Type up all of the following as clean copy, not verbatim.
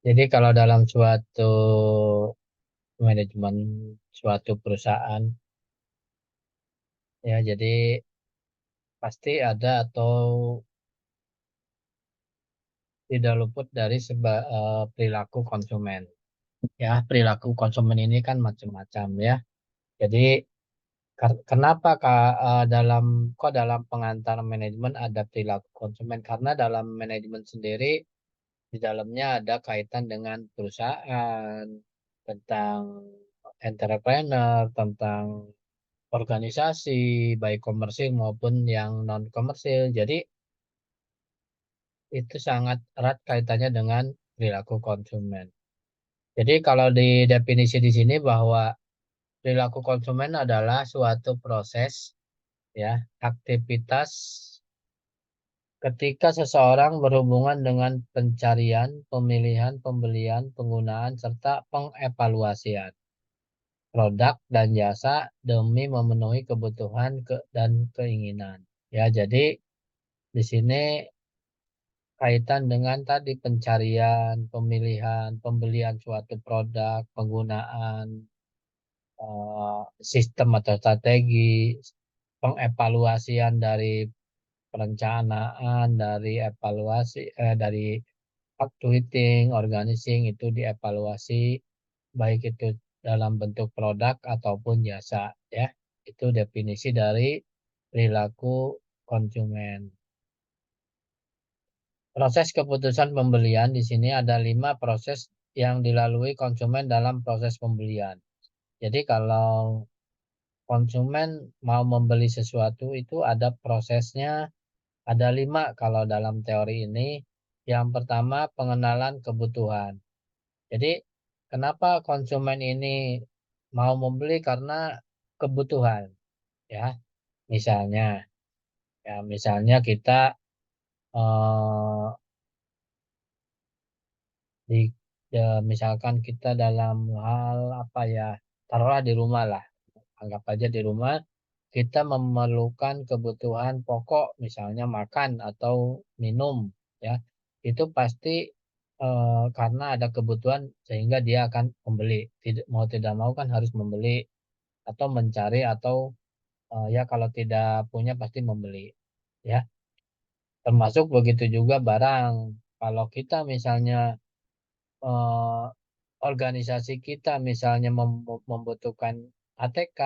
Jadi kalau dalam suatu manajemen suatu perusahaan, ya jadi pasti ada atau tidak luput dari perilaku konsumen. Ya, perilaku konsumen ini kan macam-macam ya. Jadi kenapa dalam pengantar manajemen ada perilaku konsumen? Karena dalam manajemen sendiri di dalamnya ada kaitan dengan perusahaan, tentang entrepreneur, tentang organisasi, baik komersil maupun yang non komersil. Jadi itu sangat erat kaitannya dengan perilaku konsumen. Jadi kalau di definisi di sini bahwa perilaku konsumen adalah suatu proses ya, aktivitas ketika seseorang berhubungan dengan pencarian, pemilihan, pembelian, penggunaan serta pengevaluasian produk dan jasa demi memenuhi kebutuhan dan keinginan. Ya, jadi di sini kaitan dengan tadi pencarian, pemilihan, pembelian suatu produk, penggunaan sistem atau strategi, pengevaluasian dari perencanaan, dari evaluasi, dari updating, organizing itu dievaluasi, baik itu dalam bentuk produk ataupun jasa, ya. Itu definisi dari perilaku konsumen. Proses keputusan pembelian di sini ada 5 proses yang dilalui konsumen dalam proses pembelian. Jadi kalau konsumen mau membeli sesuatu itu ada prosesnya, ada 5 kalau dalam teori ini. Yang pertama pengenalan kebutuhan. Jadi kenapa konsumen ini mau membeli karena kebutuhan, ya. Misalnya, misalnya kita eh, di misalkan kita dalam hal apa ya, taruhlah di rumah lah, anggap aja di rumah kita memerlukan kebutuhan pokok, misalnya makan atau minum, ya. Itu pasti karena ada kebutuhan sehingga dia akan membeli. Tidak mau tidak mau kan harus membeli atau mencari atau ya kalau tidak punya pasti membeli, ya. Termasuk begitu juga barang. Kalau kita misalnya eh, organisasi kita misalnya membutuhkan ATK,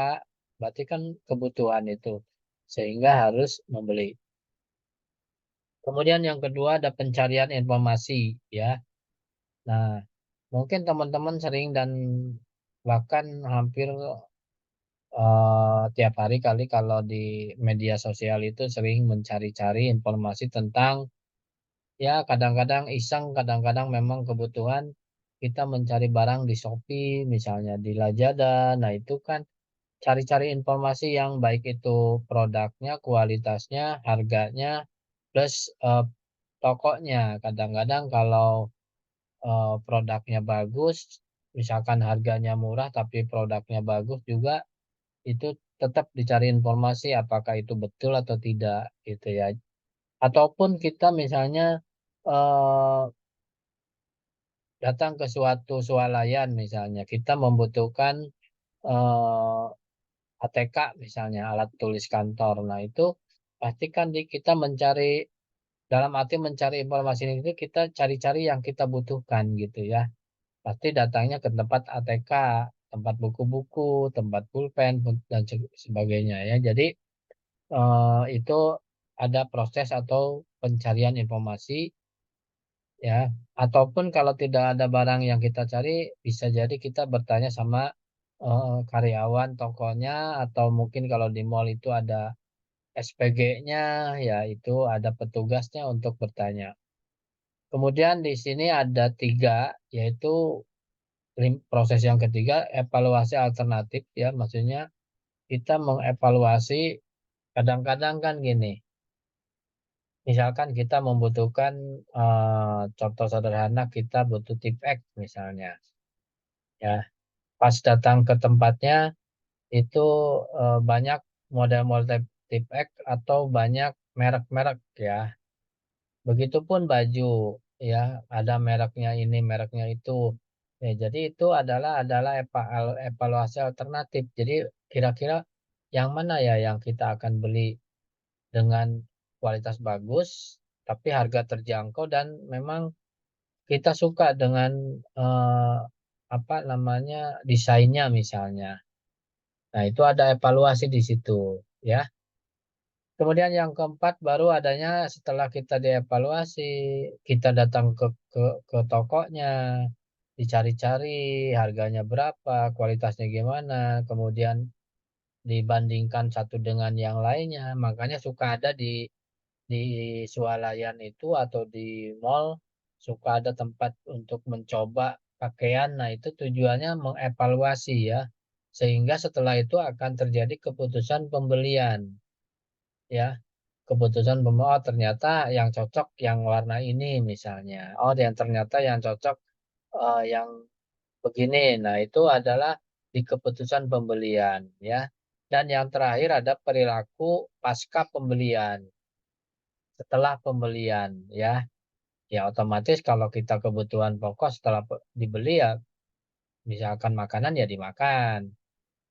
berarti kan kebutuhan itu sehingga harus membeli. Kemudian yang kedua ada pencarian informasi, ya. Nah, mungkin teman-teman sering dan bahkan hampir tiap hari kali kalau di media sosial itu sering mencari-cari informasi tentang, ya, kadang-kadang iseng, kadang-kadang memang kebutuhan kita mencari barang di Shopee, misalnya di Lazada. Nah, itu kan cari-cari informasi yang baik itu produknya, kualitasnya, harganya, plus eh, tokonya. Kadang-kadang kalau produknya bagus, misalkan harganya murah tapi produknya bagus juga, itu tetap dicari informasi apakah itu betul atau tidak, gitu ya. Ataupun kita misalnya eh, datang ke suatu swalayan, misalnya kita membutuhkan eh, ATK, misalnya alat tulis kantor. Nah, itu pastikan kita mencari, dalam arti mencari informasi itu kita cari-cari yang kita butuhkan, gitu ya. Pasti datangnya ke tempat ATK, tempat buku-buku, tempat pulpen dan sebagainya, ya. Jadi itu ada proses atau pencarian informasi, ya. Ataupun kalau tidak ada barang yang kita cari, bisa jadi kita bertanya sama karyawan tokonya, atau mungkin kalau di mall itu ada SPG-nya, ya itu ada petugasnya untuk bertanya. Kemudian di sini ada 3, yaitu proses yang ketiga evaluasi alternatif, ya, maksudnya kita mengevaluasi. Kadang-kadang kan gini, misalkan kita membutuhkan contoh sederhana, kita butuh tip X misalnya, ya. Pas datang ke tempatnya itu banyak model-model tip X atau banyak merek-merek, ya. Begitupun baju. ya, ada mereknya ini, mereknya itu. Ya, jadi itu adalah evaluasi alternatif. Jadi kira-kira yang mana ya yang kita akan beli dengan kualitas bagus, tapi harga terjangkau dan memang kita suka dengan apa namanya desainnya misalnya. Nah, itu ada evaluasi di situ, ya. Kemudian yang keempat baru adanya setelah kita dievaluasi, kita datang ke tokonya, dicari-cari harganya berapa, kualitasnya gimana, kemudian dibandingkan satu dengan yang lainnya. Makanya suka ada di swalayan itu atau di mall suka ada tempat untuk mencoba pakaian. Nah, itu tujuannya mengevaluasi ya. Sehingga setelah itu akan terjadi keputusan pembelian ya. Keputusan pembelian oh ternyata yang cocok yang warna ini misalnya. Oh, yang ternyata yang cocok yang begini. Nah, itu adalah di keputusan pembelian ya. Dan yang terakhir ada perilaku pasca pembelian. Setelah pembelian ya. Ya otomatis kalau kita kebutuhan pokok setelah dibeli ya misalkan makanan ya dimakan.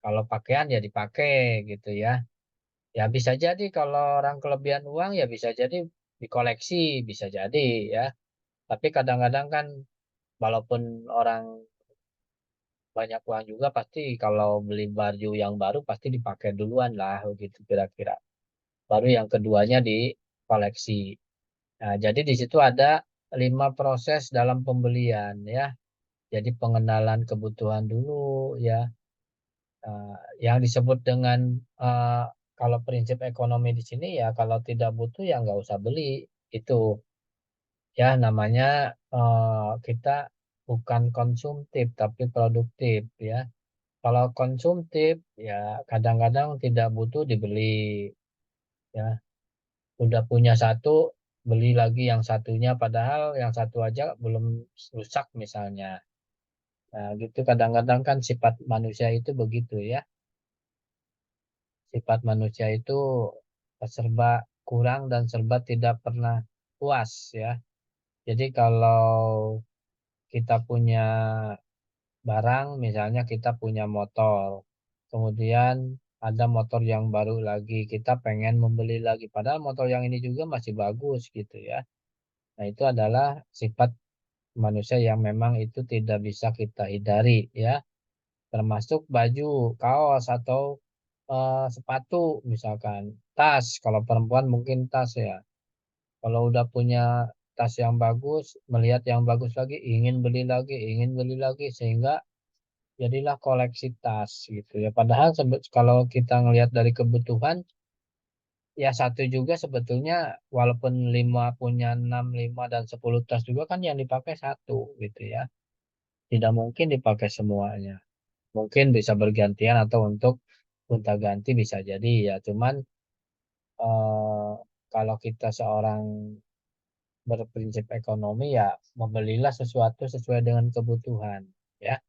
Kalau pakaian ya dipakai gitu ya. Ya bisa jadi kalau orang kelebihan uang ya bisa jadi dikoleksi, bisa jadi ya. Tapi kadang-kadang kan walaupun orang banyak uang juga pasti kalau beli baju yang baru pasti dipakai duluan lah gitu kira-kira. Baru yang keduanya dikoleksi. Nah, jadi di situ ada 5 proses dalam pembelian ya. Jadi pengenalan kebutuhan dulu ya. Yang disebut dengan eh, kalau prinsip ekonomi di sini ya kalau tidak butuh ya nggak usah beli. Itu ya namanya kita bukan konsumtif tapi produktif ya. Kalau konsumtif ya kadang-kadang tidak butuh dibeli ya. Udah punya satu beli lagi yang satunya padahal yang satu aja belum rusak misalnya. Nah, gitu kadang-kadang kan sifat manusia itu begitu ya. Sifat manusia itu serba kurang dan serba tidak pernah puas ya. Jadi kalau kita punya barang, misalnya kita punya motor, kemudian ada motor yang baru lagi, kita pengen membeli lagi, padahal motor yang ini juga masih bagus gitu ya. Nah, itu adalah sifat manusia yang memang itu tidak bisa kita hindari ya, termasuk baju, kaos atau sepatu misalkan, tas. Kalau perempuan mungkin tas ya. Kalau udah punya tas yang bagus, melihat yang bagus lagi, ingin beli lagi sehingga jadilah koleksi tas gitu ya. Padahal kalau kita ngelihat dari kebutuhan, ya satu juga sebetulnya walaupun lima punya enam, lima dan 10 tas juga kan yang dipakai satu gitu ya. Tidak mungkin dipakai semuanya. Mungkin bisa bergantian atau untuk gonta-ganti bisa jadi ya. Cuman eh, kalau kita seorang berprinsip ekonomi ya membelilah sesuatu sesuai dengan kebutuhan ya.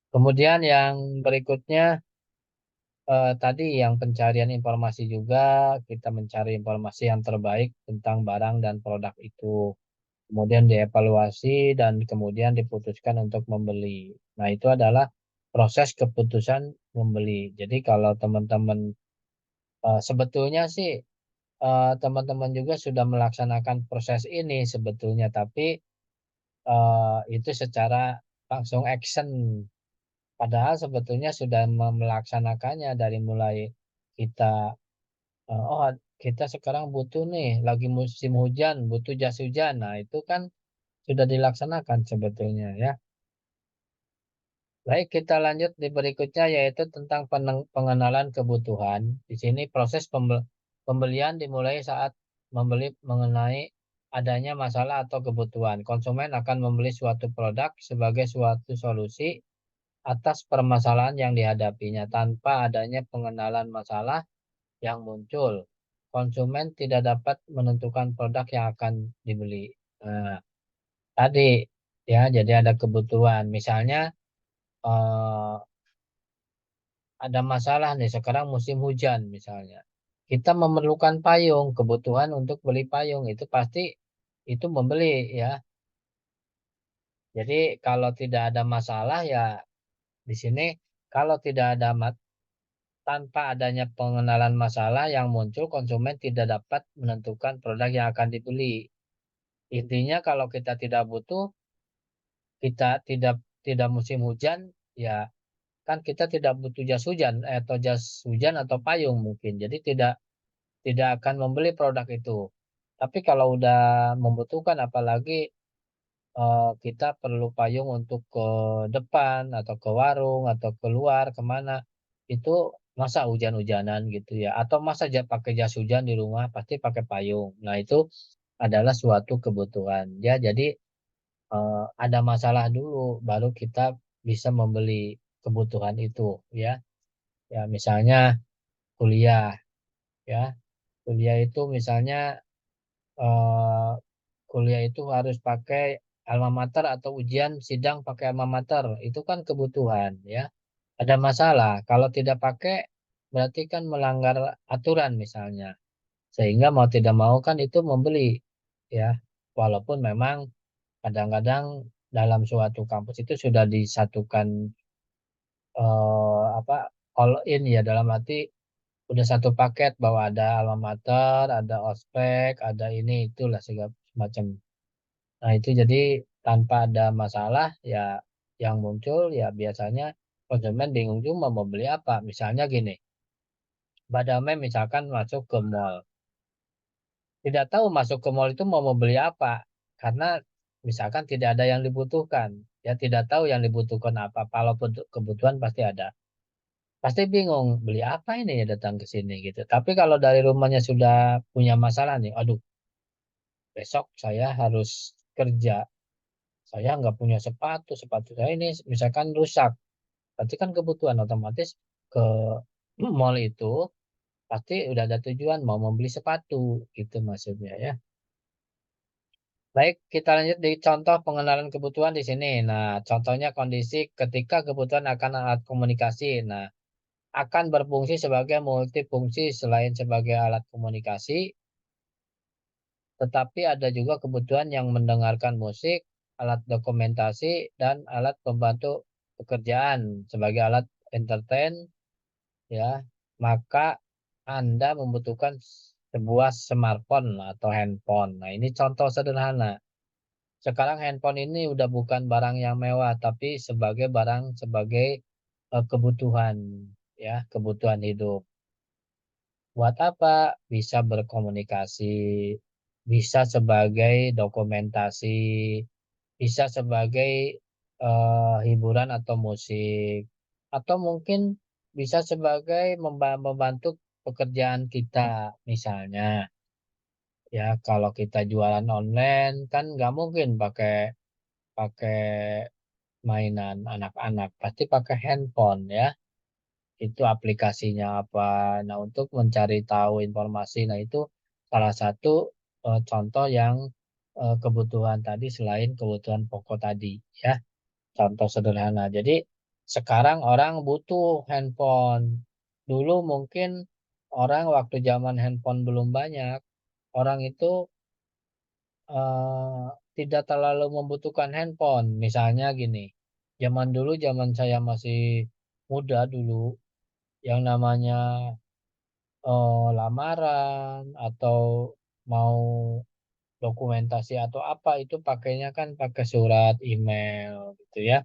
Kemudian yang berikutnya tadi yang pencarian informasi juga kita mencari informasi yang terbaik tentang barang dan produk itu. Kemudian dievaluasi dan kemudian diputuskan untuk membeli. Nah, itu adalah proses keputusan membeli. Jadi kalau teman-teman sebetulnya sih teman-teman juga sudah melaksanakan proses ini sebetulnya, tapi itu secara langsung action. Padahal sebetulnya sudah melaksanakannya dari mulai kita, oh kita sekarang butuh nih, lagi musim hujan, butuh jas hujan. Nah itu kan sudah dilaksanakan sebetulnya ya. Baik, kita lanjut di berikutnya yaitu tentang pengenalan kebutuhan. Di sini proses pembelian dimulai saat membeli mengenai adanya masalah atau kebutuhan. Konsumen akan membeli suatu produk sebagai suatu solusi atas permasalahan yang dihadapinya tanpa adanya pengenalan masalah yang muncul. Konsumen tidak dapat menentukan produk yang akan dibeli. Nah, tadi ya, jadi ada kebutuhan. Misalnya eh, ada masalah nih sekarang musim hujan misalnya. Kita memerlukan payung, kebutuhan untuk beli payung itu pasti itu membeli ya. Jadi kalau tidak ada masalah ya di sini kalau tidak ada tanpa adanya pengenalan masalah yang muncul konsumen tidak dapat menentukan produk yang akan dibeli. Intinya kalau kita tidak butuh, kita tidak musim hujan, ya kan kita tidak butuh jas hujan atau jas hujan atau payung mungkin. Jadi tidak tidak akan membeli produk itu. Tapi kalau udah membutuhkan apalagi kita perlu payung untuk ke depan atau ke warung atau keluar kemana itu masa hujan-hujanan gitu ya atau masa pakai jas hujan di rumah pasti pakai payung. Nah itu adalah suatu kebutuhan ya. Jadi ada masalah dulu baru kita bisa membeli kebutuhan itu ya. Ya misalnya kuliah ya. Kuliah itu misalnya eh, kuliah itu harus pakai alma mater atau ujian sidang pakai alma mater. Itu kan kebutuhan ya. Ada masalah. Kalau tidak pakai berarti kan melanggar aturan misalnya. Sehingga mau tidak mau kan itu membeli ya. Walaupun memang kadang-kadang dalam suatu kampus itu sudah disatukan apa all in ya dalam arti udah satu paket bahwa ada alma mater, ada ospek, ada ini itulah segala macam. Nah, itu jadi tanpa ada masalah ya yang muncul ya biasanya konsumen bingung juga mau beli apa. Misalnya gini, Badame misalkan masuk ke mall. Tidak tahu masuk ke mall itu mau membeli apa. Karena misalkan tidak ada yang dibutuhkan. Ya tidak tahu yang dibutuhkan apa. Kalau kebutuhan pasti ada. Pasti bingung beli apa ini ya datang ke sini gitu. Tapi kalau dari rumahnya sudah punya masalah nih, aduh besok saya harus kerja. Saya nggak punya sepatu, sepatu saya ini misalkan rusak. Berarti kan kebutuhan otomatis ke mall itu pasti udah ada tujuan mau membeli sepatu gitu maksudnya ya. Baik, kita lanjut di contoh pengenalan kebutuhan di sini. Nah, contohnya kondisi ketika kebutuhan akan alat komunikasi. Nah, akan berfungsi sebagai multifungsi selain sebagai alat komunikasi, tetapi ada juga kebutuhan yang mendengarkan musik, alat dokumentasi, dan alat pembantu pekerjaan sebagai alat entertain ya, maka Anda membutuhkan sebuah smartphone atau handphone. Nah, ini contoh sederhana. Sekarang handphone ini udah bukan barang yang mewah, tapi sebagai barang sebagai kebutuhan ya, kebutuhan hidup. Buat apa? Bisa berkomunikasi, bisa sebagai dokumentasi, bisa sebagai hiburan atau musik, atau mungkin bisa sebagai membantu pekerjaan kita, misalnya. Ya, kalau kita jualan online kan nggak mungkin pakai pakai mainan anak-anak, pasti pakai handphone ya. Itu aplikasinya apa. Nah, untuk mencari tahu informasi, nah itu salah satu contoh yang kebutuhan tadi selain kebutuhan pokok tadi ya. Contoh sederhana. Jadi sekarang orang butuh handphone. Dulu mungkin orang waktu zaman handphone belum banyak, orang itu eh, tidak terlalu membutuhkan handphone. Misalnya gini, zaman dulu zaman saya masih muda dulu, yang namanya lamaran atau mau dokumentasi atau apa itu pakainya kan pakai surat email gitu ya.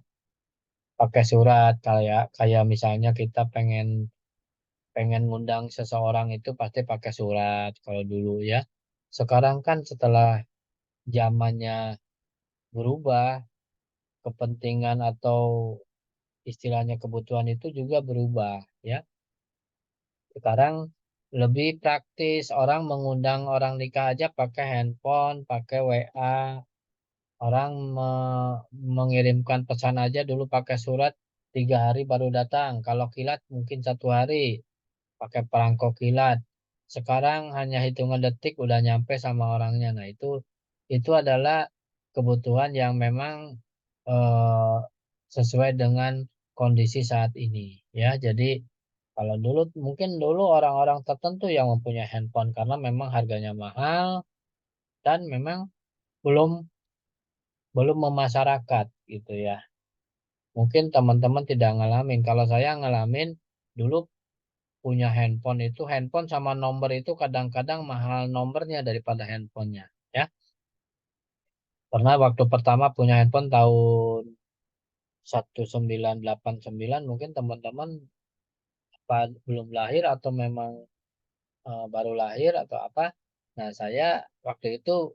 Pakai surat kayak kayak misalnya kita pengen pengen ngundang seseorang itu pasti pakai surat kalau dulu ya. Sekarang kan setelah zamannya berubah, kepentingan atau istilahnya kebutuhan itu juga berubah ya. Sekarang lebih praktis orang mengundang orang nikah aja pakai handphone, pakai WA. Orang mengirimkan pesan aja dulu pakai surat 3 hari baru datang. Kalau kilat mungkin 1 hari pakai perangko kilat. Sekarang hanya hitungan detik udah nyampe sama orangnya. Nah itu adalah kebutuhan yang memang eh, sesuai dengan kondisi saat ini. Ya, jadi kalau dulu mungkin dulu orang-orang tertentu yang mempunyai handphone karena memang harganya mahal dan memang belum belum memasyarakat gitu ya. Mungkin teman-teman tidak ngalamin. Kalau saya ngalamin dulu punya handphone itu, handphone sama nomor itu kadang-kadang mahal nomornya daripada handphonenya. Ya, pernah waktu pertama punya handphone tahun 1989 mungkin teman-teman belum lahir atau memang baru lahir atau apa. Nah, saya waktu itu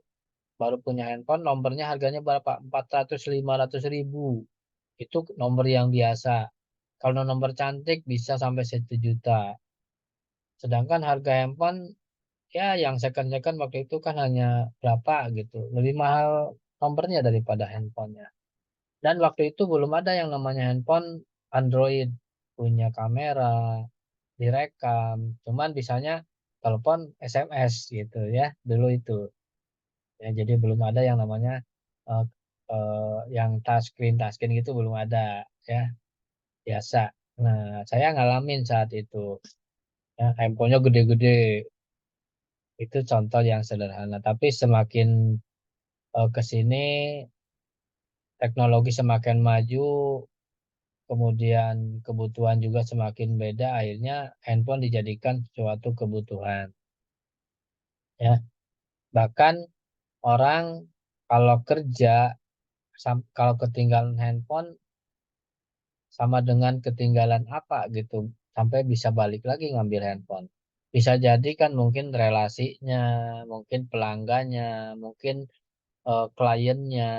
baru punya handphone, nomornya harganya berapa? 400-500 ribu. Itu nomor yang biasa. Kalau nomor cantik bisa sampai 1 juta. Sedangkan harga handphone ya yang second-second waktu itu kan hanya berapa gitu. Lebih mahal nomornya daripada handphonenya. Dan waktu itu belum ada yang namanya handphone Android. Punya kamera, direkam. Cuman bisanya telepon SMS gitu ya. Dulu itu. Ya, jadi belum ada yang namanya eh, yang touchscreen gitu belum ada ya. Biasa. Nah, saya ngalamin saat itu. Ya, handphonenya gede-gede. Itu contoh yang sederhana. Tapi semakin ke sini teknologi semakin maju, kemudian kebutuhan juga semakin beda, akhirnya handphone dijadikan suatu kebutuhan. Ya, bahkan orang kalau kerja, kalau ketinggalan handphone sama dengan ketinggalan apa gitu, sampai bisa balik lagi ngambil handphone. Bisa jadi kan mungkin relasinya, mungkin pelanggannya, mungkin kliennya,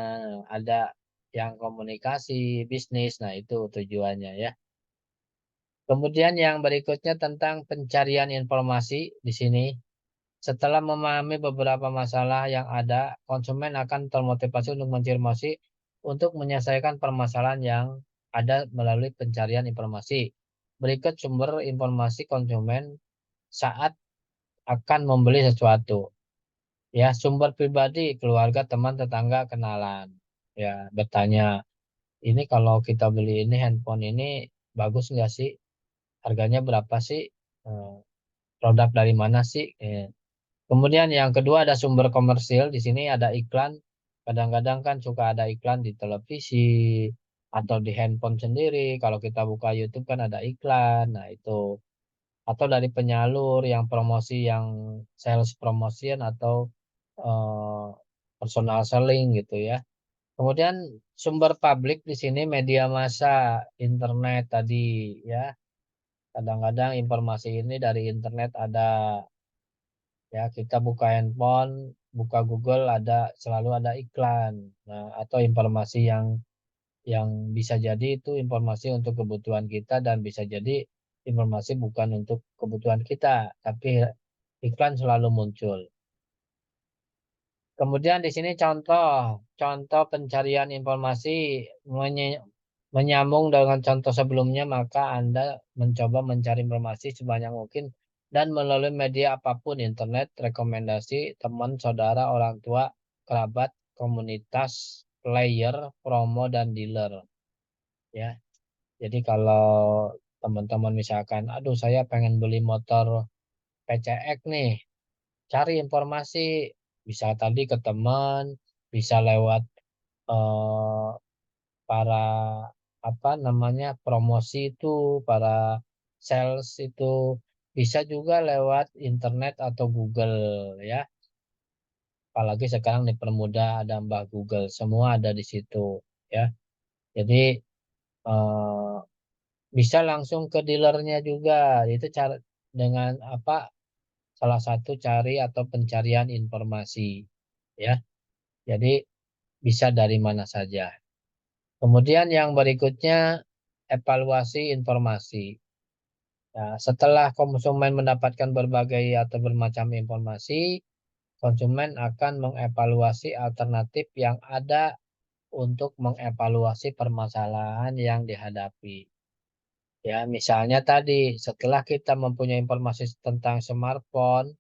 ada yang komunikasi, bisnis, nah itu tujuannya ya. Kemudian yang berikutnya tentang pencarian informasi di sini. Setelah memahami beberapa masalah yang ada, konsumen akan termotivasi untuk mencari informasi untuk menyelesaikan permasalahan yang ada melalui pencarian informasi. Berikut sumber informasi konsumen saat akan membeli sesuatu. Ya, sumber pribadi, keluarga, teman, tetangga, kenalan. Ya, bertanya, ini kalau kita beli ini handphone ini bagus nggak sih? Harganya berapa sih? Eh, Produk dari mana sih? Kemudian yang kedua ada sumber komersil. Di sini ada iklan. Kadang-kadang kan suka ada iklan di televisi atau di handphone sendiri. Kalau kita buka YouTube kan ada iklan. Nah, itu. Atau dari penyalur yang promosi, yang sales promotion atau eh, personal selling gitu ya. Kemudian sumber publik di sini media massa, internet tadi ya. Kadang-kadang informasi ini dari internet ada ya, kita buka handphone, buka Google selalu ada iklan. Nah, atau informasi yang bisa jadi itu informasi untuk kebutuhan kita dan bisa jadi informasi bukan untuk kebutuhan kita, tapi iklan selalu muncul. Kemudian di sini contoh pencarian informasi menyambung dengan contoh sebelumnya, maka Anda mencoba mencari informasi sebanyak mungkin dan melalui media apapun, internet, rekomendasi, teman, saudara, orang tua, kerabat, komunitas, player, promo, dan dealer. Ya, jadi kalau teman-teman misalkan, aduh saya pengen beli motor PCX nih, cari informasi bisa tadi ke teman, bisa lewat eh, para apa namanya promosi itu, para sales itu, bisa juga lewat internet atau Google ya. Apalagi sekarang dipermudah ada Mbah Google, semua ada di situ ya. Jadi eh, bisa langsung ke dealernya juga. Itu cara dengan apa salah satu cari atau pencarian informasi ya. Jadi bisa dari mana saja. Kemudian yang berikutnya evaluasi informasi. Ya, setelah konsumen mendapatkan berbagai atau bermacam informasi, konsumen akan mengevaluasi alternatif yang ada untuk mengevaluasi permasalahan yang dihadapi. Ya, misalnya tadi setelah kita mempunyai informasi tentang smartphone,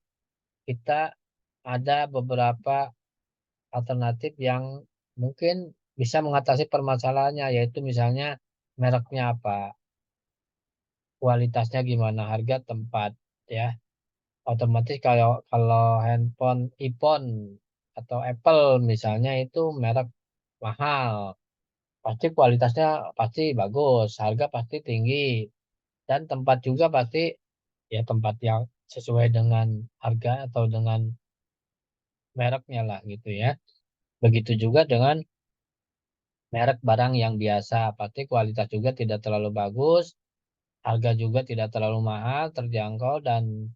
kita ada beberapa alternatif yang mungkin bisa mengatasi permasalahannya, yaitu misalnya mereknya apa, kualitasnya gimana, harga, tempat, ya. Otomatis kalau kalau handphone iPhone atau Apple misalnya itu merek mahal, pasti kualitasnya pasti bagus, harga pasti tinggi, dan tempat juga pasti ya tempat yang sesuai dengan harga atau dengan mereknya lah gitu ya. Begitu juga dengan merek barang yang biasa, pasti kualitas juga tidak terlalu bagus, harga juga tidak terlalu mahal, terjangkau dan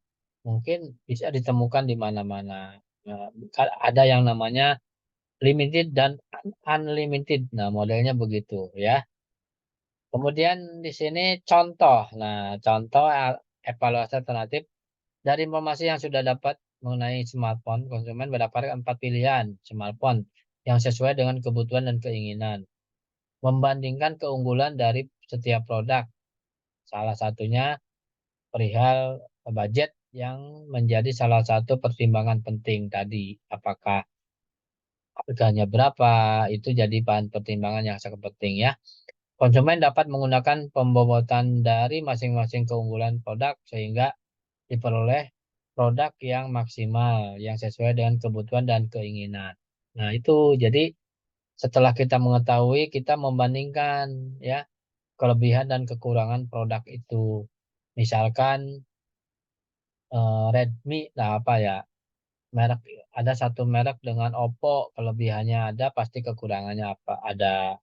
mungkin bisa ditemukan di mana-mana. Nah, ada yang namanya limited dan unlimited. Nah, modelnya begitu ya. Kemudian di sini contoh. Nah, contoh evaluasi alternatif dari informasi yang sudah dapat mengenai smartphone, konsumen mendapatkan 4 pilihan smartphone yang sesuai dengan kebutuhan dan keinginan. Membandingkan keunggulan dari setiap produk. Salah satunya perihal budget yang menjadi salah satu pertimbangan penting tadi. Apakah harganya berapa? Itu jadi bahan pertimbangan yang sangat penting ya. Konsumen dapat menggunakan pembobotan dari masing-masing keunggulan produk sehingga diperoleh produk yang maksimal, yang sesuai dengan kebutuhan dan keinginan. Nah, itu jadi setelah kita mengetahui, kita membandingkan ya kelebihan dan kekurangan produk itu. Misalkan Redmi, nah apa ya, merek ada satu merek dengan Oppo, kelebihannya ada, pasti kekurangannya apa ada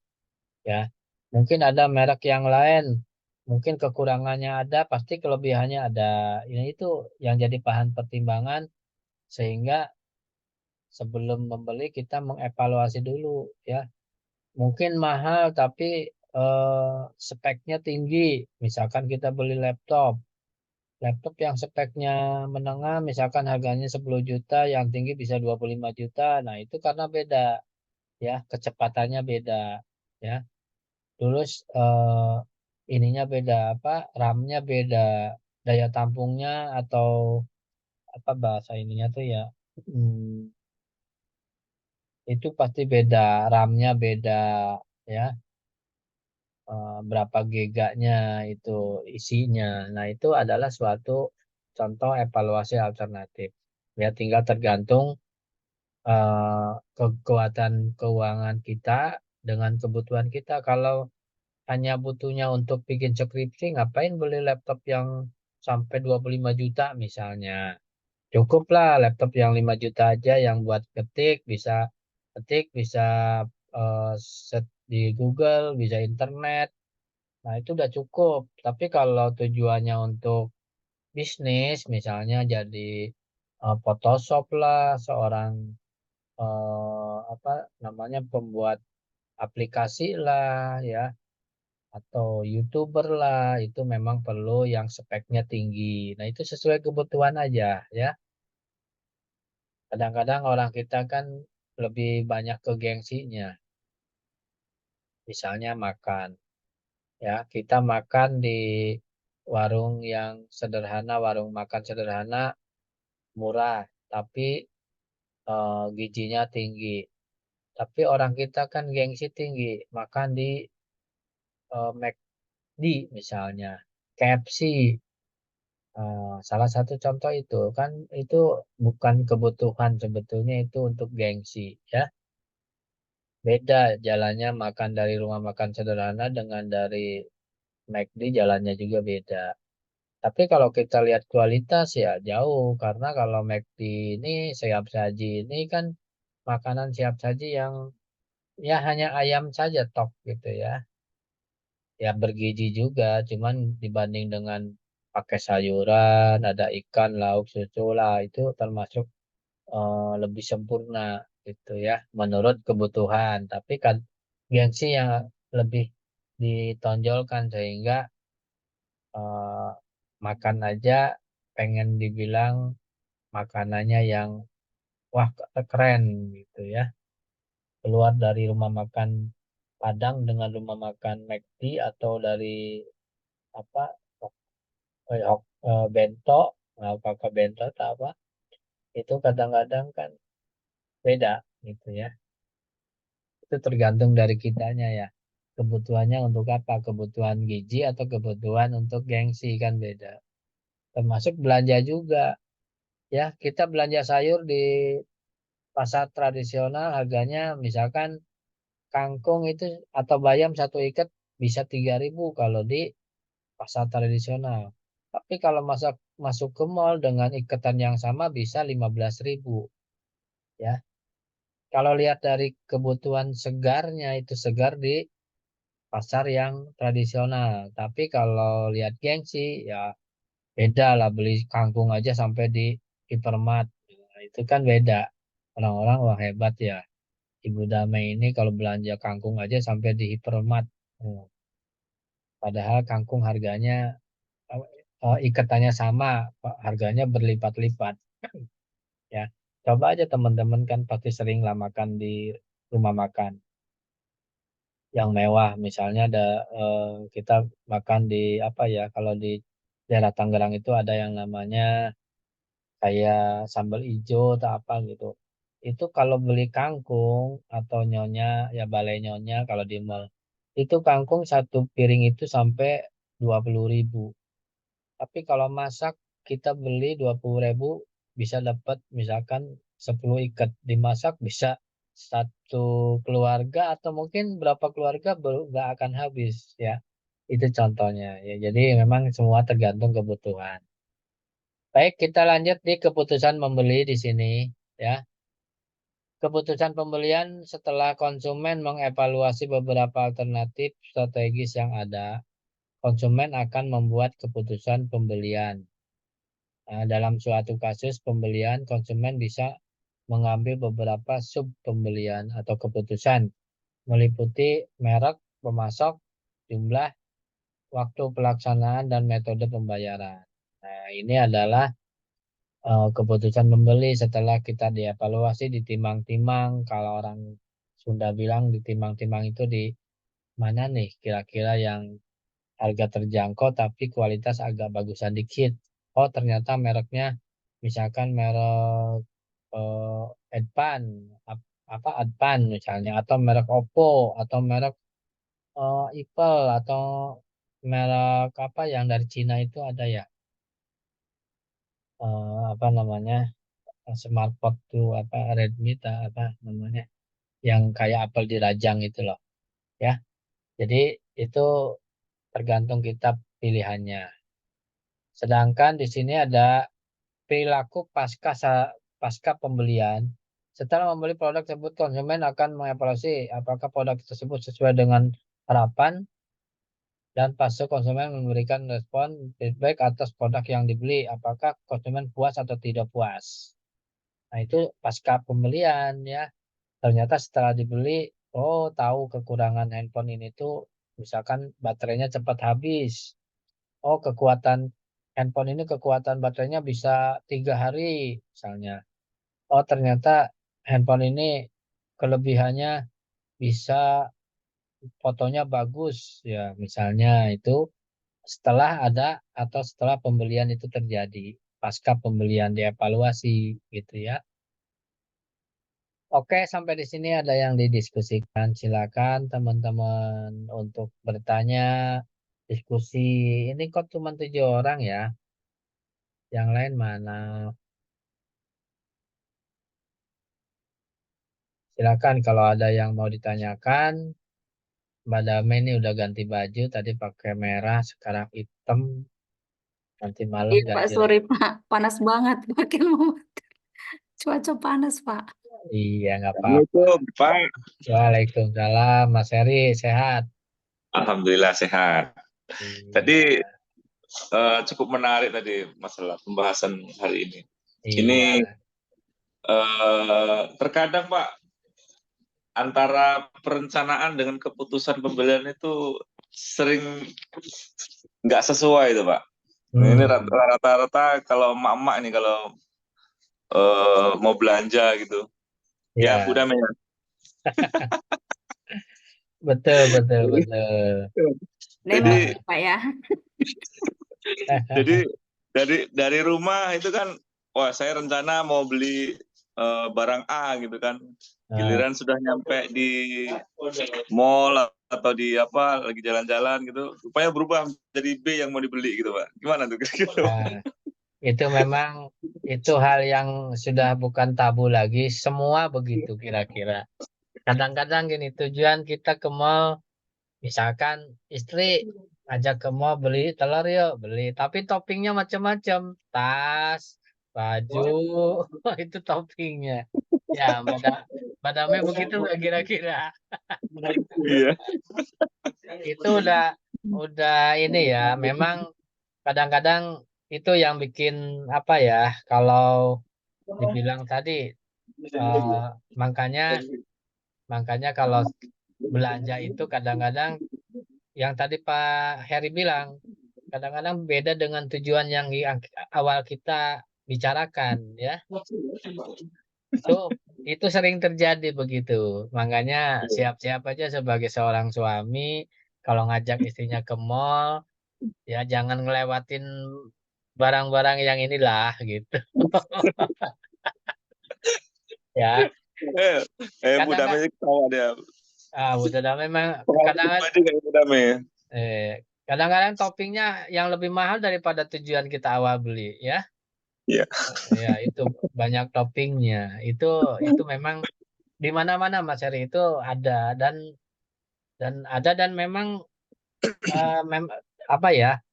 ya. Mungkin ada merek yang lain, mungkin kekurangannya ada, pasti kelebihannya ada. Ini itu yang jadi bahan pertimbangan sehingga sebelum membeli kita mengevaluasi dulu ya. Mungkin mahal tapi speknya tinggi. Misalkan kita beli laptop, laptop yang speknya menengah, misalkan harganya 10 juta, yang tinggi bisa 25 juta. Nah, itu karena beda ya, kecepatannya beda ya. Terus ininya beda apa? RAM-nya beda, daya tampungnya atau apa bahasa ininya tuh ya. Hmm, itu pasti beda, RAM-nya beda ya. Berapa giganya itu isinya. Nah, itu adalah suatu contoh evaluasi alternatif. Ya, tinggal tergantung kekuatan keuangan kita dengan kebutuhan kita. Kalau hanya butuhnya untuk bikin skripsi, ngapain beli laptop yang sampai 25 juta misalnya. Cukuplah laptop yang 5 juta aja yang buat ketik, bisa set di Google, bisa internet. Nah, itu udah cukup. Tapi kalau tujuannya untuk bisnis, misalnya jadi Photoshop lah, seorang apa namanya pembuat aplikasi lah, ya, atau YouTuber lah, itu memang perlu yang speknya tinggi. Nah, itu sesuai kebutuhan aja, ya. Kadang-kadang orang kita kan lebih banyak ke gengsinya, misalnya makan. Ya, kita makan di warung yang sederhana, warung makan sederhana, murah, tapi gizinya tinggi. Tapi orang kita kan gengsi tinggi, makan di McD misalnya, KFC. Salah satu contoh itu kan itu bukan kebutuhan sebetulnya itu untuk gengsi, ya. Beda jalannya makan dari rumah makan sederhana dengan dari McD jalannya juga beda. Tapi kalau kita lihat kualitas ya jauh karena kalau McD ini siap saji ini kan makanan siap saji yang ya hanya ayam saja tok gitu ya. Ya bergizi juga, cuman dibanding dengan pakai sayuran, ada ikan, lauk, susu lah itu termasuk lebih sempurna gitu ya menurut kebutuhan. Tapi kan gengsi yang lebih ditonjolkan sehingga eh, makan aja pengen dibilang makanannya yang wah keren gitu ya. Keluar dari rumah makan Padang dengan rumah makan McD atau dari apa bento, nah, apakah bento atau apa, itu kadang-kadang kan beda gitu ya. Itu tergantung dari kitanya ya. Kebutuhannya untuk apa? Kebutuhan gizi atau kebutuhan untuk gengsi kan beda. Termasuk belanja juga. Ya, kita belanja sayur di pasar tradisional harganya misalkan kangkung itu atau bayam satu ikat bisa 3.000 kalau di pasar tradisional. Tapi kalau masuk ke mall dengan ikatan yang sama bisa 15.000 ya. Kalau lihat dari kebutuhan segarnya itu segar di pasar yang tradisional. Tapi kalau lihat gengsi ya beda lah, beli kangkung aja sampai di hipermart. Nah, itu kan beda. Orang-orang wah hebat ya. Ibu Damai ini kalau belanja kangkung aja sampai di hipermart. Hmm. Padahal kangkung harganya ikatannya sama, harganya berlipat-lipat. Ya, coba aja teman-teman kan pasti sering lah makan di rumah makan yang mewah. Misalnya kita makan di apa ya? Kalau di daerah Tangerang itu ada yang namanya kayak sambal ijo atau apa gitu. Itu kalau beli kangkung atau nyonya, ya balai nyonya kalau di mall, itu kangkung satu piring itu sampai 20.000. Tapi kalau masak kita beli 20.000 bisa dapat misalkan 10 ikat. Dimasak bisa satu keluarga atau mungkin berapa keluarga nggak akan habis ya. Itu contohnya ya. Jadi memang semua tergantung kebutuhan. Baik, kita lanjut di keputusan membeli di sini ya. Keputusan pembelian setelah konsumen mengevaluasi beberapa alternatif strategis yang ada, konsumen akan membuat keputusan pembelian. Dalam suatu kasus pembelian, konsumen bisa mengambil beberapa sub pembelian atau keputusan, meliputi merek, pemasok, jumlah, waktu pelaksanaan, dan metode pembayaran. Nah, ini adalah keputusan membeli setelah kita dievaluasi, ditimang-timang. Kalau orang Sunda bilang ditimang-timang itu di mana nih kira-kira yang harga terjangkau tapi kualitas agak bagusan dikit. Oh, ternyata mereknya misalkan merek Advan, apa Advan misalnya, atau merek Oppo, atau merek Apple, atau merek apa yang dari Cina itu ada ya, apa namanya, smartphone tuh apa Redmi apa namanya, yang kayak Apple dirajang itu loh, ya. Jadi itu tergantung kita pilihannya. Sedangkan di sini ada perilaku pasca pembelian. Setelah membeli produk tersebut, konsumen akan mengevaluasi apakah produk tersebut sesuai dengan harapan, dan fase konsumen memberikan respon feedback atas produk yang dibeli. Apakah konsumen puas atau tidak puas. Nah, itu pasca pembelian ya. Ternyata setelah dibeli, oh tahu kekurangan handphone ini tuh misalkan baterainya cepat habis. Oh, handphone ini kekuatan baterainya bisa 3 hari misalnya. Oh, ternyata handphone ini kelebihannya bisa fotonya bagus ya, misalnya itu setelah ada atau setelah pembelian itu terjadi, pasca pembelian dievaluasi gitu ya. Oke, sampai di sini ada yang didiskusikan. Silakan teman-teman untuk bertanya, diskusi. Ini kok cuma 7 orang ya? Yang lain mana? Silakan kalau ada yang mau ditanyakan. Mbak Dame ini udah ganti baju, tadi pakai merah, sekarang hitam, nanti malam Iya Pak, ganti sorry lagi. Pak, panas banget. Makin mau cuaca panas Pak. Iya, nggak apa-apa. Assalamualaikum, Pak. Waalaikumsalam, Mas Heri, sehat? Alhamdulillah sehat. Iya, Tadi cukup menarik tadi masalah pembahasan hari ini. Ini iya. terkadang Pak antara perencanaan dengan keputusan pembelian itu sering nggak sesuai itu Pak. Ini Hmm, rata-rata kalau emak-emak ini kalau mau belanja gitu, ya ya, udah men. betul, betul, betul. Nembak Jadi Pak ya. Jadi dari rumah itu kan, wah saya rencana mau beli barang A gitu kan. Nah, Giliran sudah nyampe di mall atau di apa lagi jalan-jalan gitu, rupanya berubah jadi B yang mau dibeli gitu Pak. Gimana tuh kira-kira? nah. itu memang itu hal yang sudah bukan tabu lagi. Semua begitu kira-kira. Kadang-kadang gini, tujuan kita ke mall, misalkan istri ajak ke mall beli telur yuk, beli. Tapi toppingnya macam-macam. Tas, baju, itu toppingnya. Ya, Mbak Dame begitu nggak kira-kira? Iya. Itu udah ini ya, memang kadang-kadang itu yang bikin apa ya, kalau dibilang tadi eh, makanya makanya kalau belanja itu kadang-kadang yang tadi Pak Heri bilang kadang-kadang beda dengan tujuan yang awal kita bicarakan ya. Itu itu sering terjadi begitu. Makanya siap-siap aja sebagai seorang suami kalau ngajak istrinya ke mall ya jangan ngelewatin barang-barang yang inilah gitu ya. Bu Dame Kadang-kadang ketawa dia. udah memang Pengalaman kadang pribadi kayak Bu Dame. kadang-kadang toppingnya yang lebih mahal daripada tujuan kita awal beli ya. Iya. Ya itu banyak toppingnya. Itu memang di mana-mana Mas Heri itu ada dan memang apa ya,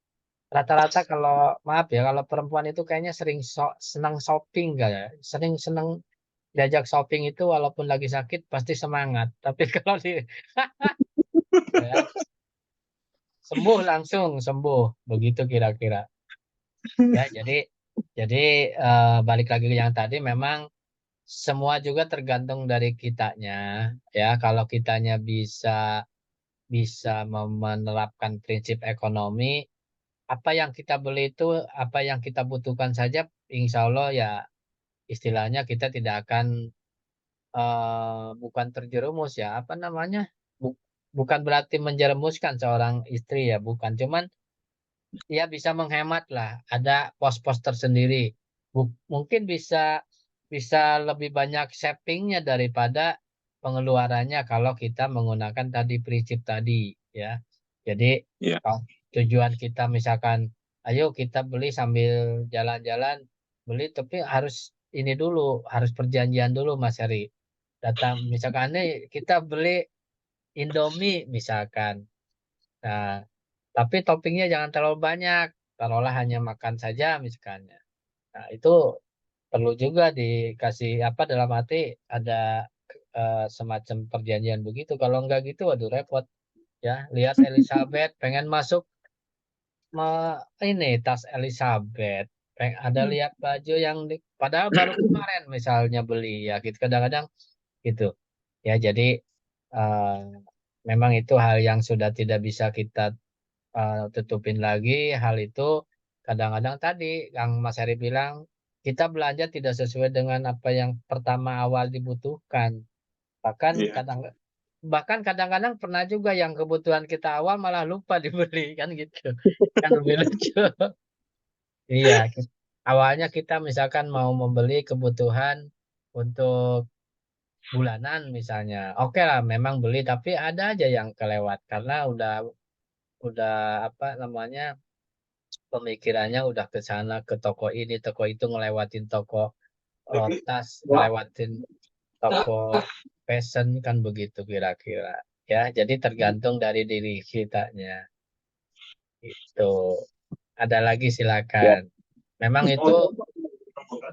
rata-rata kalau maaf ya kalau perempuan itu kayaknya sering senang shopping kayak sering senang diajak shopping itu walaupun lagi sakit pasti semangat. Tapi kalau ya, sembuh langsung sembuh begitu kira-kira. Ya jadi balik lagi ke yang tadi memang semua juga tergantung dari kitanya ya. Kalau kitanya bisa bisa menerapkan prinsip ekonomi, apa yang kita beli itu apa yang kita butuhkan saja, insya Allah ya istilahnya kita tidak akan bukan terjerumus ya apa namanya, bukan berarti menjerumuskan seorang istri ya bukan, cuman ya bisa menghemat lah, ada pos-pos tersendiri. Mungkin bisa bisa lebih banyak savingnya daripada pengeluarannya kalau kita menggunakan tadi prinsip tadi ya. Jadi Iya. kalau tujuan kita misalkan ayo kita beli sambil jalan-jalan, beli tapi harus ini dulu, harus perjanjian dulu Mas Heri. Datang misalkan nih kita beli Indomie misalkan. Nah, tapi toppingnya jangan terlalu banyak. Taruhlah hanya makan saja misalnya. Nah, itu perlu juga dikasih apa dalam arti ada semacam perjanjian begitu. Kalau enggak gitu, waduh repot ya. Lihat Elizabeth pengen masuk ini tas Elizabeth. Ada lihat baju yang padahal baru kemarin misalnya beli ya gitu. Kadang-kadang gitu. Ya, jadi eh, memang itu hal yang sudah tidak bisa kita tutupin lagi. Hal itu kadang-kadang tadi yang Mas Heri bilang kita belanja tidak sesuai dengan apa yang pertama awal dibutuhkan. Bahkan Iya. kadang bahkan kadang-kadang pernah juga yang kebutuhan kita awal malah lupa dibeli kan gitu. Kan lebih lucu. Iya, awalnya kita misalkan mau membeli kebutuhan untuk bulanan misalnya. Oke lah memang beli tapi ada aja yang kelewat karena udah apa namanya pemikirannya udah ke sana ke toko ini toko itu ngelewatin toko tas ngelewatin toko fashion kan begitu kira-kira ya jadi tergantung dari diri kitanya itu ada lagi Ya. silakan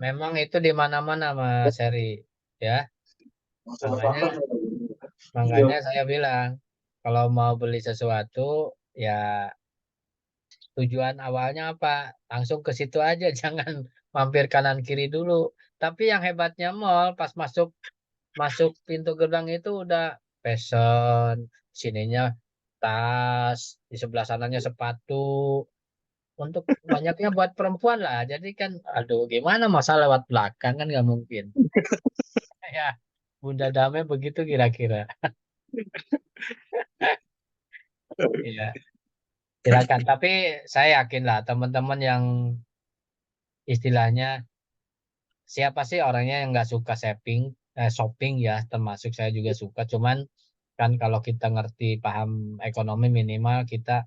memang itu di mana-mana Mas Heri ya makanya makanya saya bilang kalau mau beli sesuatu ya tujuan awalnya apa? Langsung ke situ aja, jangan mampir kanan kiri dulu. Tapi yang hebatnya mall pas masuk masuk pintu gerbang itu udah fashion, sininya tas, di sebelah sananya sepatu. Untuk banyaknya buat perempuan lah. Jadi kan, aduh gimana masa lewat belakang kan nggak mungkin. Ya, Bunda Damai begitu kira-kira. Iya, silakan. Tapi saya yakin lah teman-teman yang istilahnya siapa sih orangnya yang nggak suka shopping ya termasuk saya juga suka cuman kan kalau kita ngerti paham ekonomi minimal kita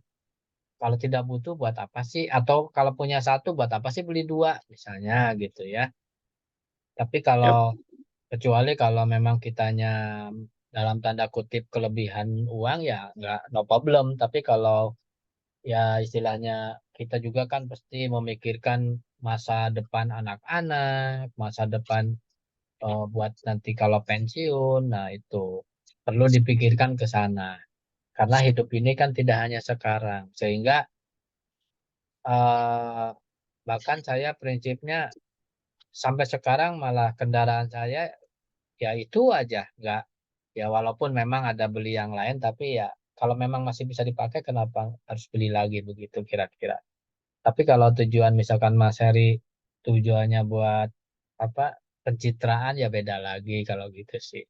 kalau tidak butuh buat apa sih? Atau kalau punya satu buat apa sih beli dua misalnya gitu ya. Tapi Yap. kalau kecuali kalau memang kitanya dalam tanda kutip kelebihan uang ya nggak no problem. Tapi kalau ya istilahnya kita juga kan pasti memikirkan masa depan anak-anak, masa depan buat nanti kalau pensiun. Nah, itu perlu dipikirkan ke sana. Karena hidup ini kan tidak hanya sekarang. Sehingga eh, bahkan saya prinsipnya sampai sekarang malah kendaraan saya ya itu aja. Nggak, ya walaupun memang ada beli yang lain, tapi ya kalau memang masih bisa dipakai, kenapa harus beli lagi begitu kira-kira. Tapi kalau tujuan misalkan Mas Heri tujuannya buat apa pencitraan ya beda lagi kalau gitu sih.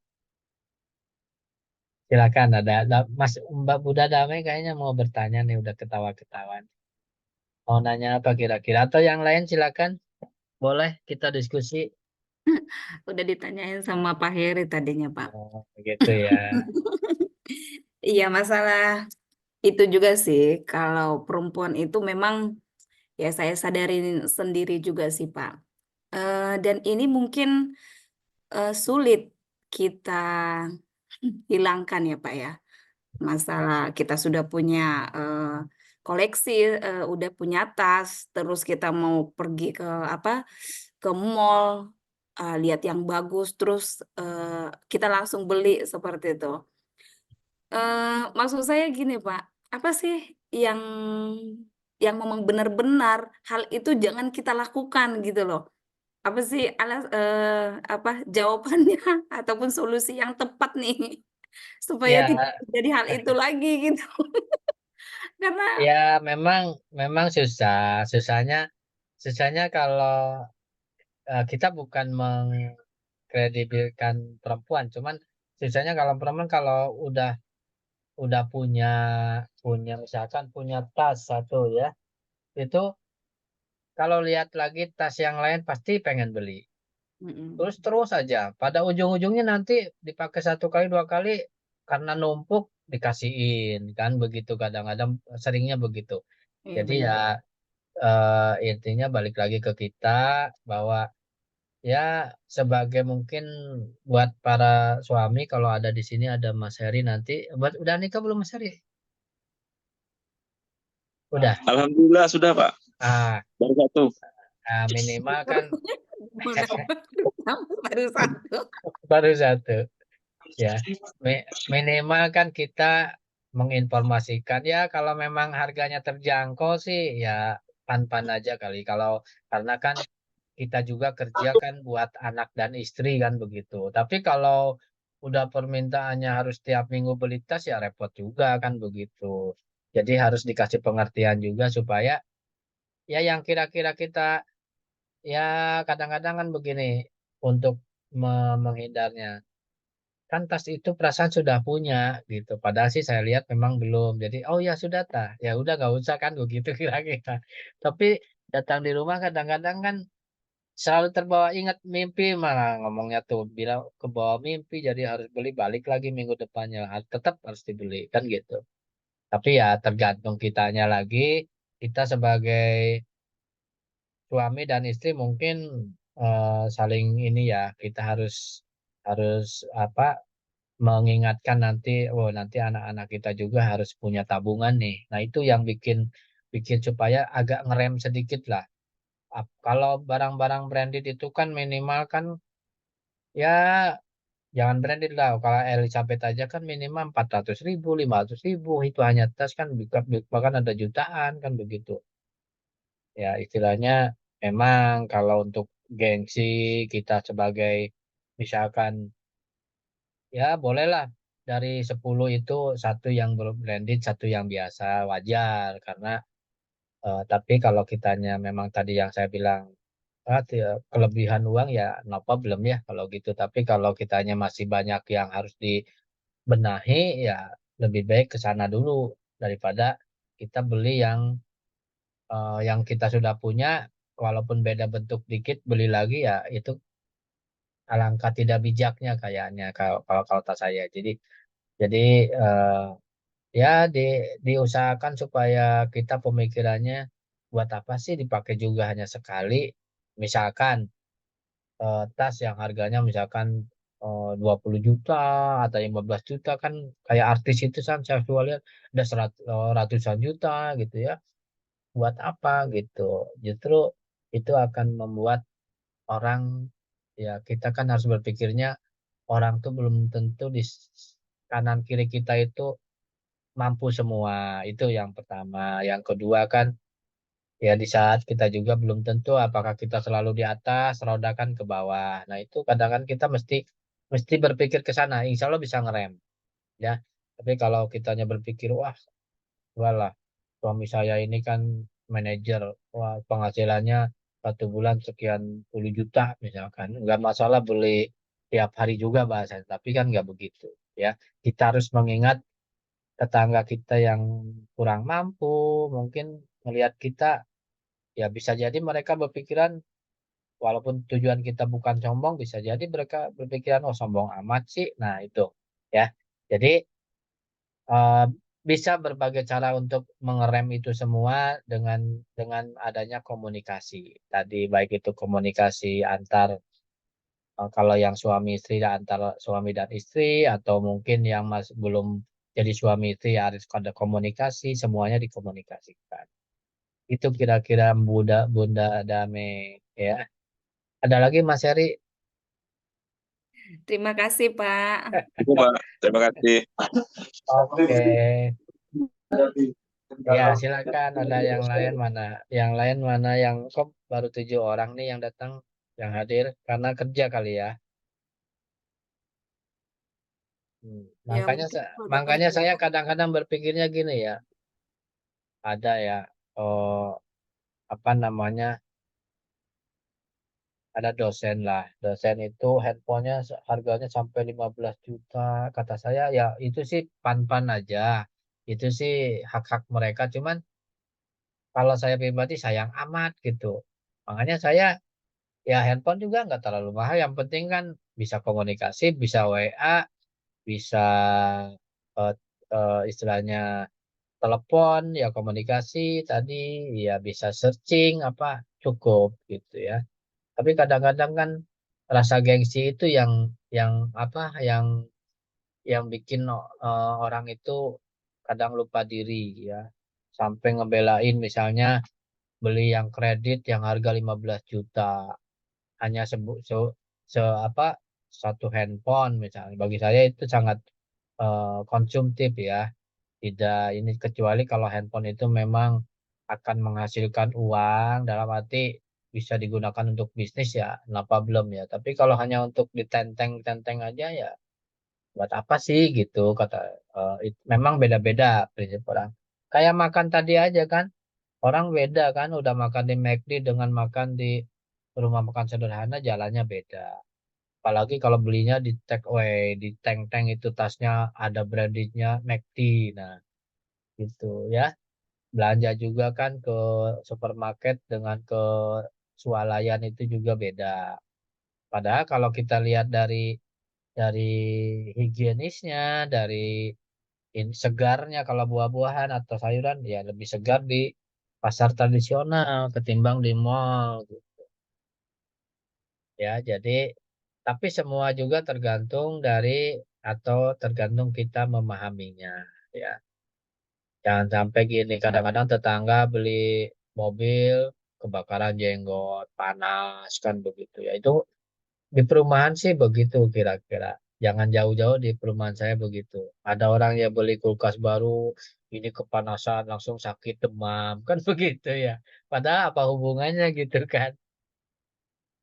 Silakan ada Mas Mbak Buddha Damai kayaknya mau bertanya nih udah ketawa-ketawa. Mau nanya apa kira-kira atau yang lain silakan. Boleh kita diskusi. Udah ditanyain sama Pak Heri tadinya, Pak. Oh, begitu ya. Iya, masalah itu juga sih. Kalau perempuan itu memang ya saya sadarin sendiri juga sih, Pak. Dan ini mungkin sulit kita hilangkan ya, Pak ya. Masalah kita sudah punya koleksi, udah punya tas, terus kita mau pergi ke apa, ke mall, lihat yang bagus, terus kita langsung beli seperti itu. Maksud saya gini, Pak, apa sih yang memang benar-benar hal itu jangan kita lakukan gitu loh. Apa sih apa jawabannya ataupun solusi yang tepat nih supaya Ya, tidak terjadi hal itu lagi gitu. Karena ya memang susah. Susahnya kalau kita bukan mengkredibilkan perempuan, cuman susahnya kalau perempuan kalau udah punya punya misalkan punya tas satu ya, itu kalau lihat lagi tas yang lain pasti pengen beli. mhm, Terus aja. Pada ujung-ujungnya nanti dipakai satu kali dua kali karena numpuk dikasihin kan begitu kadang-kadang seringnya begitu. iya Jadi benar. ya intinya balik lagi ke kita bahwa ya sebagai mungkin buat para suami kalau ada di sini ada Mas Heri nanti udah nikah belum Mas Heri? Udah. Alhamdulillah sudah Pak. Ah, Baru satu. minimal Baru kan gimana baru satu. baru satu. Ya, minimal kan kita menginformasikan ya kalau memang harganya terjangkau sih ya pan-pan aja kali. Kalau karena kan kita juga kerja kan buat anak dan istri kan begitu. Tapi kalau udah permintaannya harus tiap minggu beli tas ya repot juga kan begitu. Jadi harus dikasih pengertian juga supaya ya yang kira-kira kita ya kadang-kadang kan begini untuk menghindarnya. Kan tas itu perasaan sudah punya gitu. Padahal sih saya lihat memang belum. Jadi oh ya sudah tah. Ya udah nggak usah kan begitu kira-kira. Tapi datang di rumah kadang-kadang kan selalu terbawa ingat mimpi malah ngomongnya tuh bilang ke bawah mimpi jadi harus beli balik lagi minggu depannya tetap harus dibeli kan gitu. Tapi ya tergantung kitanya lagi kita sebagai suami dan istri mungkin saling ini ya kita harus harus apa mengingatkan nanti, oh nanti anak-anak kita juga harus punya tabungan nih. Nah itu yang bikin bikin supaya agak ngerem sedikit lah. Kalau barang-barang branded itu kan minimal kan ya jangan branded lah. Kalau Elizabeth aja kan minimal 400.000, 500.000 itu hanya tas kan bahkan ada jutaan kan begitu. Ya istilahnya memang kalau untuk gengsi kita sebagai misalkan ya bolehlah dari 10 itu satu yang belum branded, satu yang biasa, wajar karena tapi kalau kitanya memang tadi yang saya bilang kelebihan uang ya no problem ya kalau gitu. Tapi kalau kitanya masih banyak yang harus dibenahi ya lebih baik ke sana dulu daripada kita beli yang kita sudah punya walaupun beda bentuk dikit beli lagi ya itu alangkah tidak bijaknya kayaknya kalau kalau kalau kata saya. Jadi Ya diusahakan supaya kita pemikirannya buat apa sih dipakai juga hanya sekali. Misalkan tas yang harganya misalkan 20 juta atau 15 juta kan kayak artis itu kan saya suka lihat ada ratusan juta gitu ya. Buat apa gitu. Justru itu akan membuat orang ya kita kan harus berpikirnya orang tuh belum tentu di kanan kiri kita itu mampu semua. Itu yang pertama. Yang kedua kan ya di saat kita juga belum tentu apakah kita selalu di atas, roda kan ke bawah. Nah, itu kadang-kadang kita mesti mesti berpikir ke sana. Insya Allah bisa ngerem ya. Tapi kalau kitanya berpikir wah, walah suami saya ini kan manajer, wah penghasilannya 1 bulan sekian puluh juta misalkan. Nggak masalah beli tiap hari juga bahasa, tapi kan nggak begitu ya. Kita harus mengingat tetangga kita yang kurang mampu, mungkin melihat kita, ya bisa jadi mereka berpikiran, walaupun tujuan kita bukan sombong, bisa jadi mereka berpikiran, oh sombong amat sih. Nah itu ya. Jadi eh, bisa berbagai cara untuk mengerem itu semua dengan adanya komunikasi. Tadi baik itu komunikasi antar kalau yang suami istri antara suami dan istri atau mungkin yang masih belum jadi suami istri ya harus ada komunikasi, semuanya dikomunikasikan. Itu kira-kira Bunda Bunda Dame ya. Ada lagi Mas Heri? Terima kasih, Pak. Itu Mbak, terima kasih. Oke. Ya, silakan. Ada yang lain mana? Yang lain mana yang kok baru 7 orang nih yang datang, yang hadir karena kerja kali ya. Ya, Makanya mungkin kalau udah makanya kerja. saya kadang-kadang berpikirnya gini ya. Ada ya apa namanya? Ada dosen lah. Dosen itu handphonenya harganya sampai 15 juta. Kata saya ya itu sih pan-pan aja. Itu sih hak-hak mereka. Cuman kalau saya pribadi sayang amat gitu. Makanya saya ya handphone juga nggak terlalu mahal. Yang penting kan bisa komunikasi, bisa WA, bisa eh, istilahnya telepon, ya komunikasi tadi, ya bisa searching apa cukup gitu ya. Tapi kadang-kadang kan rasa gengsi itu yang apa yang bikin orang itu kadang lupa diri ya. Sampai ngebelain misalnya beli yang kredit yang harga 15 juta hanya apa satu handphone misalnya. Bagi saya itu sangat konsumtif ya. Tidak ini kecuali kalau handphone itu memang akan menghasilkan uang dalam arti bisa digunakan untuk bisnis ya, kenapa belum ya. Tapi kalau hanya untuk ditenteng-tenteng aja ya buat apa sih gitu kata memang beda-beda prinsip orang. Kayak makan tadi aja kan, orang beda kan udah makan di McD dengan makan di rumah makan sederhana jalannya beda. Apalagi kalau belinya di take away, di tank-tank itu tasnya ada brandingnya McD. Nah, gitu ya. Belanja juga kan ke supermarket dengan ke swalayan itu juga beda. Padahal kalau kita lihat dari higienisnya, dari segarnya kalau buah-buahan atau sayuran ya lebih segar di pasar tradisional ketimbang di mall gitu. Ya, jadi tapi semua juga tergantung dari atau tergantung kita memahaminya ya. Jangan sampai gini, kadang-kadang tetangga beli mobil, kebakaran jenggot, panas, kan begitu ya. Itu di perumahan sih begitu kira-kira. Jangan jauh-jauh di perumahan saya begitu. Ada orang yang beli kulkas baru, ini kepanasan, langsung sakit demam, kan begitu ya. Padahal apa hubungannya gitu kan.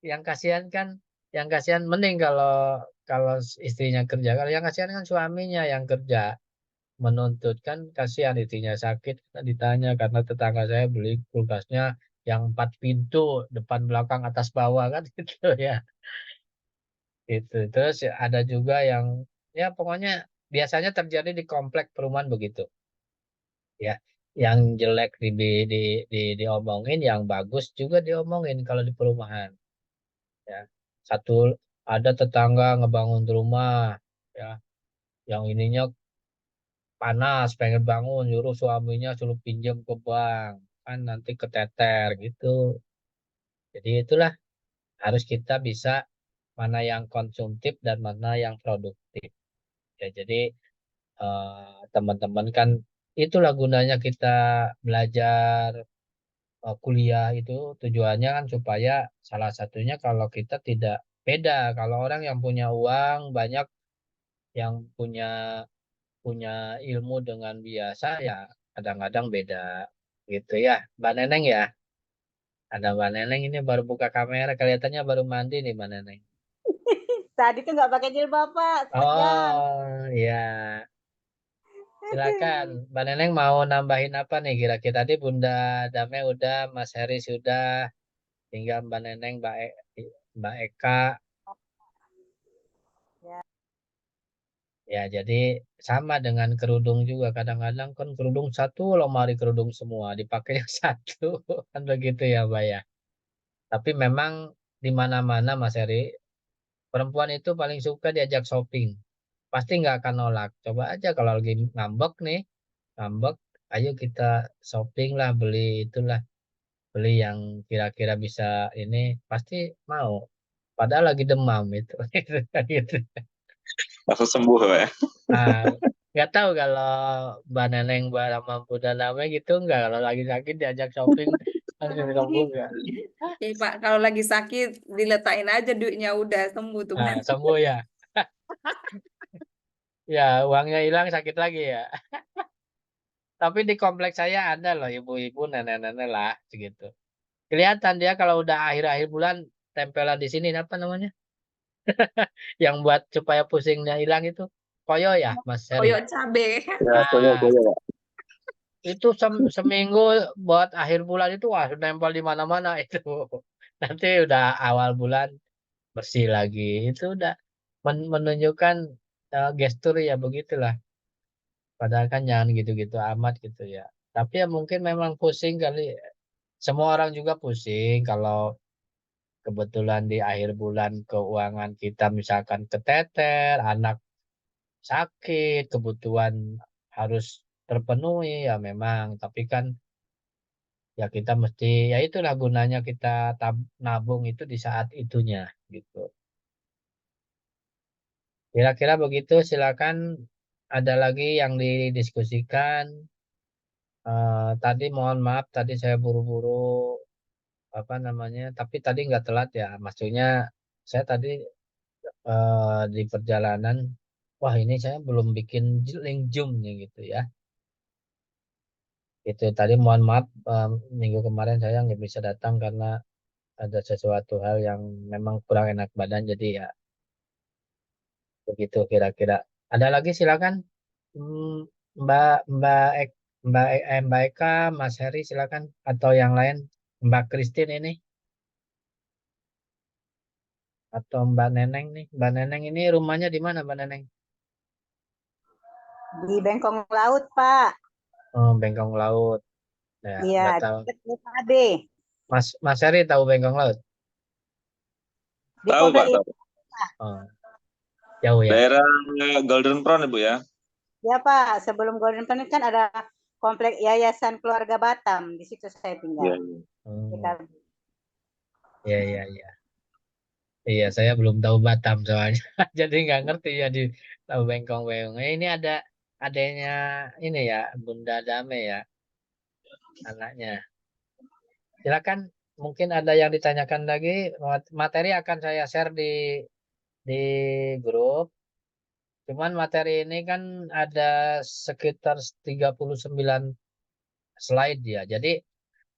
Yang kasihan kan, yang kasihan mending kalau kalau istrinya kerja. Kalau yang kasihan kan suaminya yang kerja menuntut kan kasihan istrinya sakit ditanya karena tetangga saya beli kulkasnya yang 4 pintu depan belakang atas bawah kan gitu ya itu terus ya ada juga yang ya pokoknya biasanya terjadi di komplek perumahan begitu ya yang jelek diomongin yang bagus juga diomongin kalau di perumahan ya satu ada tetangga ngebangun rumah ya yang ininya panas, pengen bangun, nyuruh suaminya suruh pinjam ke bank, kan nanti keteter gitu. Jadi itulah harus kita bisa mana yang konsumtif dan mana yang produktif. Ya, jadi teman-teman kan itulah gunanya kita belajar kuliah itu tujuannya kan supaya salah satunya kalau kita tidak beda kalau orang yang punya uang banyak yang punya punya ilmu dengan biasa ya kadang-kadang beda gitu ya Mbak Neneng ya ada Mbak Neneng ini baru buka kamera kelihatannya baru mandi nih Mbak Neneng. Tadi tuh nggak pakai jilbab, Pak, segan. Oh ya silakan Mbak Neneng mau nambahin apa nih kira-kira tadi Bunda Dame udah Mas Heri sudah tinggal Mbak Neneng Mbak Eka. Ya. Ya, jadi sama dengan kerudung juga. Kadang-kadang kan kerudung satu, lemari kerudung semua. Dipakai yang satu. Kan begitu ya, Mbak ya. Tapi memang di mana-mana, Mas Eri, perempuan itu paling suka diajak shopping. Pasti nggak akan nolak. Coba aja kalau lagi ngambek nih, ngambek, ayo kita shopping lah, beli itulah. Beli yang kira-kira bisa ini, pasti mau. Padahal lagi demam itu. Gitu. Langsung sembuh Pak ya. Nah, nggak tahu kalau Mbak Neneng, Mbak sama Bunda Name gitu nggak. Kalau lagi sakit diajak shopping langsung sembuh nggak? Ya, Pak, kalau lagi sakit diletain aja duitnya udah sembuh tuh. Nah, sembuh ya. Ya, uangnya hilang sakit lagi ya. Tapi di kompleks saya ada loh ibu-ibu, nenek-nenek lah segitu. Kelihatan dia kalau udah akhir-akhir bulan tempelan di sini apa namanya? Yang buat supaya pusingnya hilang itu koyo ya, Mas Heri. Koyok cabe. Ya, Ah, koyo Pak. itu seminggu buat akhir bulan itu wah nempel di mana-mana itu. Nanti udah awal bulan bersih lagi. Itu udah menunjukkan gestur ya begitulah. Padahal kan jangan gitu-gitu amat gitu ya. Tapi ya mungkin memang pusing kali. Semua orang juga pusing kalau kebetulan di akhir bulan keuangan kita misalkan keteter, anak sakit, kebutuhan harus terpenuhi ya memang. Tapi kan ya kita mesti ya itulah gunanya kita nabung itu di saat itunya gitu. Kira-kira begitu silakan ada lagi yang didiskusikan. Tadi mohon maaf tadi saya buru-buru apa namanya tapi tadi nggak telat ya maksudnya saya tadi di perjalanan wah ini saya belum bikin link Zoom-nya gitu ya. Itu tadi mohon maaf minggu kemarin saya nggak bisa datang karena ada sesuatu hal yang memang kurang enak badan jadi ya begitu kira-kira. Ada lagi silakan. Hmm, Mbak Mbak Mbak Eka, Mas Heri silakan atau yang lain. Mbak Christine ini atau Mbak Neneng nih. Mbak Neneng ini rumahnya di mana Mbak Neneng? Di Bengkong Laut, Pak. Oh, Bengkong Laut. Ya, Iya, nggak tahu. deket BKD. Mas Heri tahu Bengkong Laut? Di Tahu Polda Pak, tahu. Oh, jauh ya. Daerah Golden Prawn Ibu ya. Ya, Pak. Sebelum Golden Planet kan ada komplek Yayasan Keluarga Batam. Di situ saya Iya, tinggal. iya. BKD. Iya, iya, iya. Iya, saya belum tahu Batam soalnya. Jadi nggak ngerti ya di tahu Bengkong Bengkong. Ini ada adanya ini ya, Bunda Dame ya, anaknya. Silakan, mungkin ada yang ditanyakan lagi. Materi akan saya share di grup. Cuman materi ini kan ada sekitar 39 slide ya. Jadi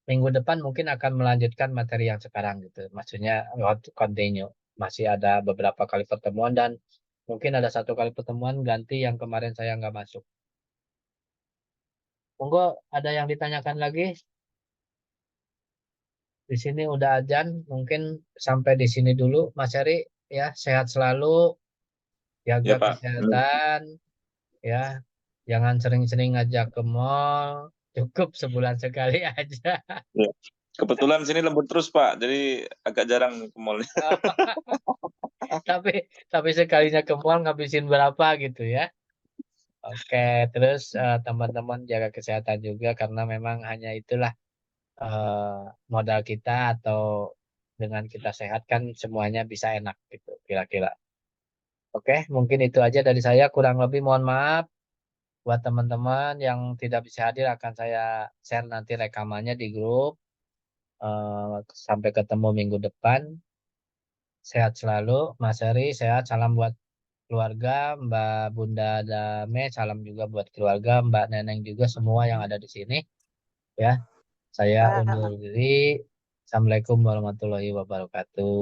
minggu depan mungkin akan melanjutkan materi yang sekarang gitu. Maksudnya continue. Masih ada beberapa kali pertemuan dan mungkin ada satu kali pertemuan ganti yang kemarin saya nggak masuk. Monggo ada yang ditanyakan lagi? Di sini udah azan, mungkin sampai di sini dulu, Mas Heri. Ya, sehat selalu, jaga Ya Pak. kesehatan, ya. Jangan sering-sering ngajak ke mall, cukup sebulan sekali aja. Ya. Kebetulan sini lembur terus Pak, jadi agak jarang ke mall. tapi sekalinya ke mall ngabisin berapa gitu ya? Oke, terus teman-teman jaga kesehatan juga karena memang hanya itulah modal kita atau dengan kita sehat kan semuanya bisa enak gitu kira-kira. Oke, mungkin itu aja dari saya. Kurang lebih mohon maaf buat teman-teman yang tidak bisa hadir akan saya share nanti rekamannya di grup. Sampai ketemu minggu depan. Sehat selalu, Mas Heri. Sehat. Salam buat keluarga, Mbak Bunda Dame. Salam juga buat keluarga, Mbak Neneng juga semua yang ada di sini. Ya, saya undur diri. Assalamualaikum warahmatullahi wabarakatuh.